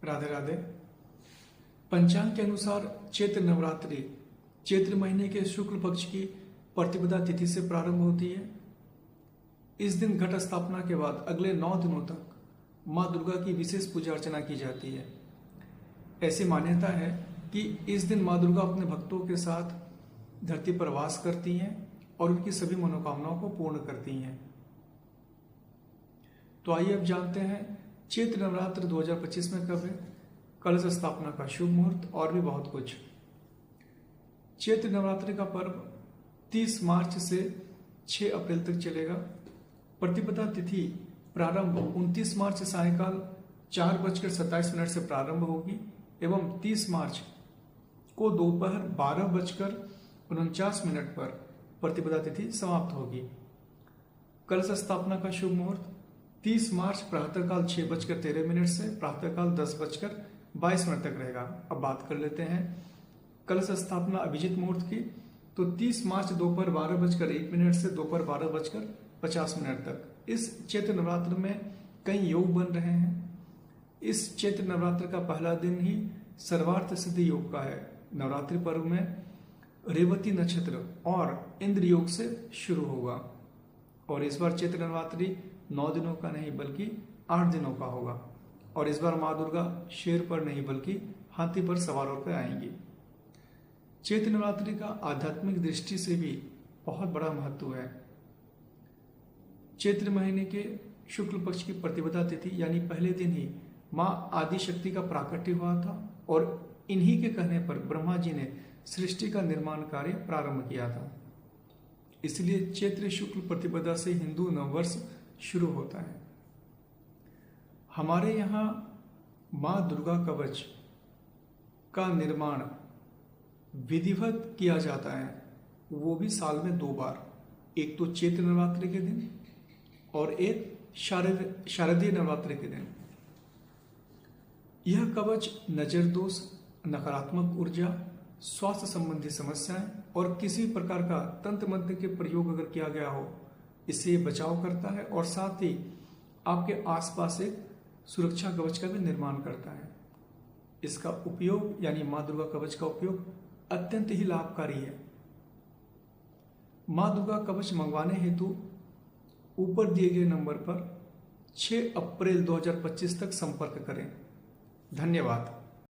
राधे राधे। पंचांग के अनुसार चैत्र नवरात्रि चैत्र महीने के शुक्ल पक्ष की प्रतिपदा तिथि से प्रारंभ होती है। इस दिन घट स्थापना के बाद अगले 9 दिनों तक माँ दुर्गा की विशेष पूजा अर्चना की जाती है। ऐसी मान्यता है कि इस दिन माँ दुर्गा अपने भक्तों के साथ धरती पर वास करती हैं और उनकी सभी मनोकामनाओं को पूर्ण करती हैं। तो आइए अब जानते हैं चैत्र नवरात्र 2025 में कब है, कलश स्थापना का शुभ मुहूर्त और भी बहुत कुछ। चैत्र नवरात्रि का पर्व 30 मार्च से 6 अप्रैल तक चलेगा। प्रतिपदा तिथि प्रारंभ 29 मार्च सायंकाल 4:27 से प्रारंभ होगी एवं 30 मार्च को दोपहर 12:49 पर प्रतिपदा तिथि समाप्त होगी। कलश स्थापना का शुभ मुहूर्त 30 मार्च प्रातःकाल 6:13 से प्रातःकाल 10:22 तक रहेगा। अब बात कर लेते हैं कलश स्थापना अभिजित मुहूर्त की। तो 30 मार्च दोपहर 12:01 से दोपहर 12:50 तक इस चैत्र नवरात्र में कई योग बन रहे हैं। इस चैत्र नवरात्र का पहला दिन ही सर्वार्थ सिद्धि योग का है। नवरात्रि पर्व में रेवती नक्षत्र और इंद्र योग से शुरू होगा और इस बार चैत्र नवरात्रि 9 दिनों का नहीं बल्कि 8 दिनों का होगा। और इस बार माँ दुर्गा शेर पर नहीं बल्कि हाथी पर सवार होकर आएंगी। चैत्र नवरात्रि का आध्यात्मिक दृष्टि से भी बहुत बड़ा महत्व है। चैत्र महीने के शुक्ल पक्ष की प्रतिपदा तिथि यानी पहले दिन ही माँ आदि शक्ति का प्राकट्य हुआ था और इन्हीं के कहने पर ब्रह्मा जी ने सृष्टि का निर्माण कार्य प्रारंभ किया था। इसलिए चैत्र शुक्ल प्रतिपदा से हिंदू नववर्ष शुरू होता है। हमारे यहाँ माँ दुर्गा कवच का निर्माण विधिवत किया जाता है, वो भी साल में 2 बार। एक तो चैत्र नवरात्रि के दिन और एक शारदीय नवरात्रि के दिन। यह कवच नजर दोष, नकारात्मक ऊर्जा, स्वास्थ्य संबंधी समस्याएं और किसी प्रकार का तंत्र मंत्र के प्रयोग अगर किया गया हो, इससे बचाव करता है और साथ ही आपके आसपास एक सुरक्षा कवच का भी निर्माण करता है। इसका उपयोग यानी माँ दुर्गा कवच का उपयोग अत्यंत ही लाभकारी है। माँ दुर्गा कवच मंगवाने हेतु ऊपर दिए गए नंबर पर 6 अप्रैल 2025 तक संपर्क करें। धन्यवाद।